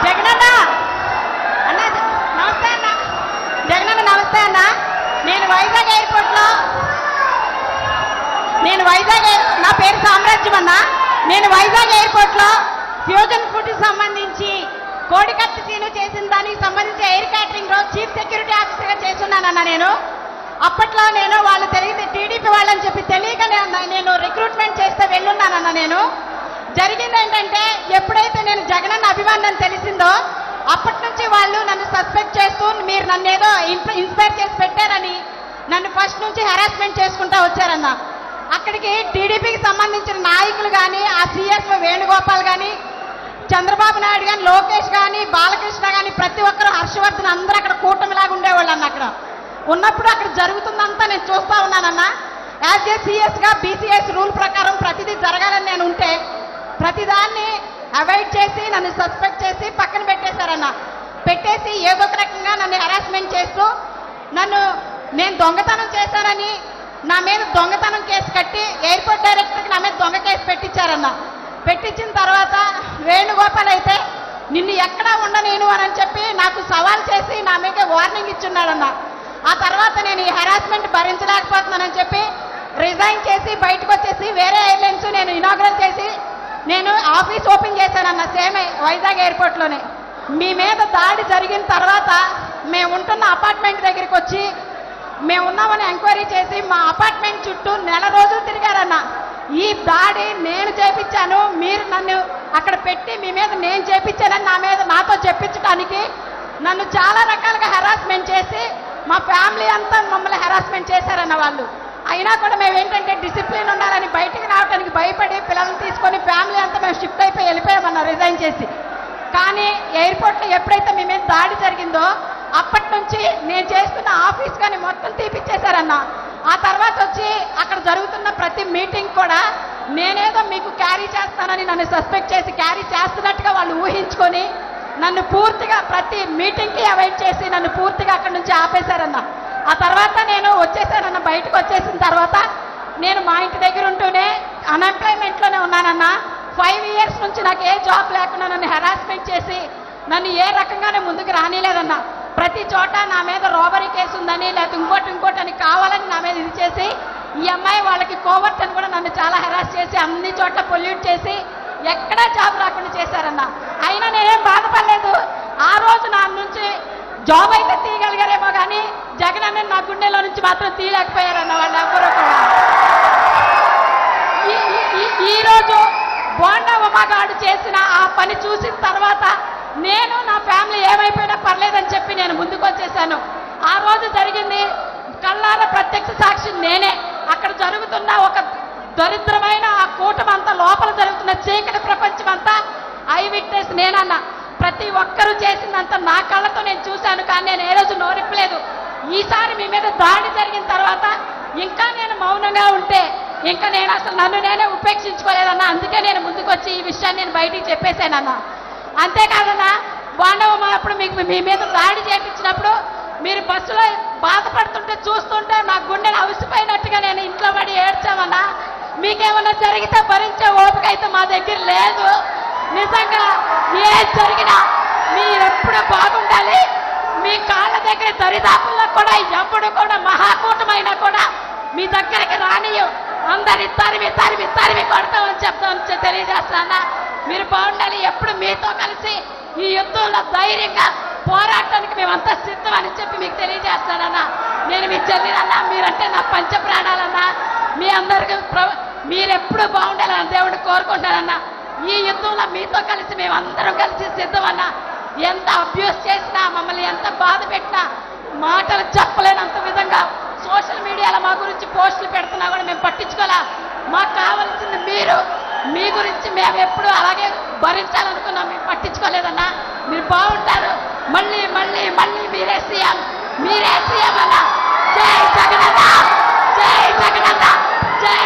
జగనన్న అన్న నమస్తే అన్న. జగనన్న నమస్తే అన్న. నేను వైజాగ్ ఎయిర్పోర్ట్లో నా పేరు సామ్రాజ్యం అన్న. నేను వైజాగ్ ఎయిర్పోర్ట్లో ఫ్యూజన్ ఫుడ్ సంబంధించి కోడికత్తి సీను చేసిన దానికి సంబంధించి ఎయిర్ క్యాటరింగ్ లో చీఫ్ సెక్యూరిటీ ఆఫీసర్గా చేస్తున్నానన్న. నేను అప్పట్లో వాళ్ళు టీడీపీ వాళ్ళని చెప్పి తెలియక నేను రిక్రూట్మెంట్ చేస్తే వెళ్ళున్నానన్న. నేను జరిగింది ఏంటంటే, ఎప్పుడైతే నేను జగనన్న అభిమానం తెలిసిందో అప్పటి నుంచి వాళ్ళు నన్ను సస్పెక్ట్ చేస్తూ మీరు నన్ను ఏదో ఇన్స్పైర్ చేసి పెట్టారని నన్ను ఫస్ట్ నుంచి హెరాస్మెంట్ చేసుకుంటూ వచ్చారన్న. అక్కడికి టీడీపీకి సంబంధించిన నాయకులు కానీ, ఆ సీఎస్ వేణుగోపాల్ కానీ, చంద్రబాబు నాయుడు కానీ, లోకేష్ కానీ, బాలకృష్ణ కానీ, ప్రతి ఒక్కరు, హర్షవర్ధన్ అందరూ అక్కడ కూటమిలాగా ఉండేవాళ్ళు అన్న. అక్కడ ఉన్నప్పుడు అక్కడ జరుగుతుందంతా నేను చూస్తూ ఉన్నానన్న. యాజ్ ఏ సీఎస్గా బీసీఎస్ రూల్ ప్రకారం ప్రతిదీ జరగాలని నేను ఉంటే ప్రతిదాన్ని అవాయిడ్ చేసి నన్ను సస్పెక్ట్ చేసి పక్కన పెట్టేశారన్న. పెట్టేసి ఏదో ఒక రకంగా నన్ను హెరాస్మెంట్ చేస్తూ నేను దొంగతనం చేశానని నా మీద దొంగతనం కేసు కట్టి ఎయిర్పోర్ట్ డైరెక్టర్కి నా మీద దొంగ కేసు పెట్టించారన్న. పెట్టించిన తర్వాత వేణుగోపాల్ అయితే నిన్ను ఎక్కడా ఉండనేను అని చెప్పి నాకు సవాల్ చేసి నా మీద వార్నింగ్ ఇచ్చున్నాడన్న. ఆ తర్వాత నేను ఈ హెరాస్మెంట్ భరించలేకపోతున్నానని చెప్పి రిజైన్ చేసి బయటకు వచ్చేసి వేరే ఎయిర్లైన్స్ నేను ఇనాగ్రల్ చేసి నేను ఆఫీస్ ఓపెన్ చేశానన్న. సేమ్ వైజాగ్ ఎయిర్పోర్ట్లోనే. మీ మీద దాడి జరిగిన తర్వాత మేము ఉంటున్న అపార్ట్మెంట్ దగ్గరికి వచ్చి మేము ఉన్నామని ఎంక్వైరీ చేసి మా అపార్ట్మెంట్ చుట్టూ నెల రోజులు తిరిగారన్న. ఈ దాడి నేను చేపించాను, మీరు నన్ను అక్కడ పెట్టి మీ మీద నేను చేపించానని నాతో చెప్పించడానికి నన్ను చాలా రకాలుగా హెరాస్మెంట్ చేసి మా ఫ్యామిలీ అంతా మమ్మల్ని హెరాస్మెంట్ చేశారన్న వాళ్ళు. అయినా కూడా మేము ఏంటంటే డిసిప్లిన్ ఉండాలని బయటికి రావడానికి భయపడి పిల్లల్ని తీసుకొని ఫ్యామిలీ అంతా మేము షిఫ్ట్ అయిపోయి వెళ్ళిపోయామన్న రిజైన్ చేసి. కానీ ఎయిర్పోర్ట్లో ఎప్పుడైతే మీ మీద దాడి జరిగిందో అప్పటి నుంచి నేను చేస్తున్న ఆఫీస్ కానీ మొత్తం తీపిచ్చేశారన్న. ఆ తర్వాత వచ్చి అక్కడ జరుగుతున్న ప్రతి మీటింగ్ కూడా నేనేదో మీకు క్యారీ చేస్తానని నన్ను సస్పెక్ట్ చేసి క్యారీ చేస్తున్నట్టుగా వాళ్ళు ఊహించుకొని నన్ను పూర్తిగా ప్రతి మీటింగ్కి అవాయిడ్ చేసి నన్ను పూర్తిగా అక్కడి నుంచి ఆపేశారన్న. ఆ తర్వాత నేను వచ్చేసానన్న. బయటకు వచ్చేసిన తర్వాత నేను మా ఇంటి దగ్గర ఉంటూనే అన్ఎంప్లాయ్మెంట్లోనే ఉన్నానన్న. 5 years నుంచి నాకు ఏ జాబ్ లేకుండా నన్ను హెరాస్మెంట్ చేసి నన్ను ఏ రకంగానే ముందుకు రానిలేదన్న. ప్రతి చోట నా మీద రోబరీ కేసు ఉందని లేకపోతే ఇంకోటి అని కావాలని నా మీద ఇది చేసి ఈ అమ్మాయి వాళ్ళకి కోవర్ట్ అని కూడా నన్ను చాలా హెరాస్ చేసి అన్ని చోట్ల పొల్యూట్ చేసి ఎక్కడా జాబ్ రాకుండా చేశారన్న. అయినా నేనేం బాధపడలేదు. ఆ రోజు నా నుంచి జాబ్ అయితే తీయగలిగారేమో కానీ జగన్ అన్న నా గుండెలో నుంచి మాత్రం తీయలేకపోయారన్న వాళ్ళు ఎవరు కూడా. ఈరోజు బోండా ఉమాగాడు చేసిన ఆ పని చూసిన తర్వాత నేను నా ఫ్యామిలీ ఏమైపోయినా పర్లేదని చెప్పి నేను ముందుకు వచ్చేసాను. ఆ రోజు జరిగింది కళ్ళారా ప్రత్యక్ష సాక్షి నేనే. అక్కడ జరుగుతున్న ఒక దరిద్రమైన ఆ కూటమంతా, లోపల జరుగుతున్న చీకటి ప్రపంచం అంతా ఐ విట్నెస్ నేనన్న. ప్రతి ఒక్కరూ చేసిందంతా నా కళ్ళతో నేను చూశాను. కానీ నేను ఏ రోజు నోరిప్పలేదు. ఈసారి మీ మీద దాడి జరిగిన తర్వాత ఇంకా నేను మౌనంగా ఉంటే ఇంకా నేను అసలు నన్ను నేనే ఉపేక్షించుకోలేదన్న. అందుకే నేను ముందుకు వచ్చి ఈ విషయాన్ని నేను బయటికి చెప్పేశానన్న. అంతేకాదన్నా, బాండవమ్మ అప్పుడు మీ మీద దాడి చేయించినప్పుడు మీరు బస్సులో బాధపడుతుంటే చూస్తుంటే నా గుండెని అవిసిపోయినట్టుగా నేను ఇంట్లో పడి ఏడ్చామన్నా. మీకేమన్నా జరిగితే భరించే ఓపిక అయితే మా దగ్గర లేదు. నిజంగా ఏం జరిగినా మీరెప్పుడు బాగుండాలి. మీ కాళ్ళ దగ్గర దరిదాపుల్లో కూడా ఎప్పుడు కూడా మహాకూటమైనా కూడా మీ దగ్గరికి రానియు. అందరి తరిమి కొడతామని చెప్తామని తెలియజేస్తానా. మీరు బాగుండాలి. ఎప్పుడు మీతో కలిసి ఈ యుద్ధంలో ధైర్యంగా పోరాటానికి మేమంతా సిద్ధమని చెప్పి మీకు తెలియజేస్తానన్నా. నేను మీ చెల్లినన్నా, మీరంటే నా పంచ ప్రాణాలన్నా. మీ అందరికీ మీరెప్పుడు బాగుండాలని దేవుడిని కోరుకుంటానన్నా. ఈ యుద్ధంలో మీతో కలిసి మేమందరం కలిసి సిద్ధమన్నా. ఎంత అబ్యూస్ చేసినా, మమ్మల్ని ఎంత బాధ పెట్టినా మాటలు చెప్పలేనంత విధంగా సోషల్ మీడియాలో మా గురించి పోస్టులు పెడుతున్నా కూడా మేము పట్టించుకోలే. మాకు కావాల్సింది మీరు. మీ గురించి మేము ఎప్పుడు అలాగే భరించాలనుకున్నాం. మేము పట్టించుకోలేదన్నా. మీరు బాగుంటారు. మళ్ళీ మీరే సీఎం అన్నా. జై జగనన్న, జై జగనన్న, జై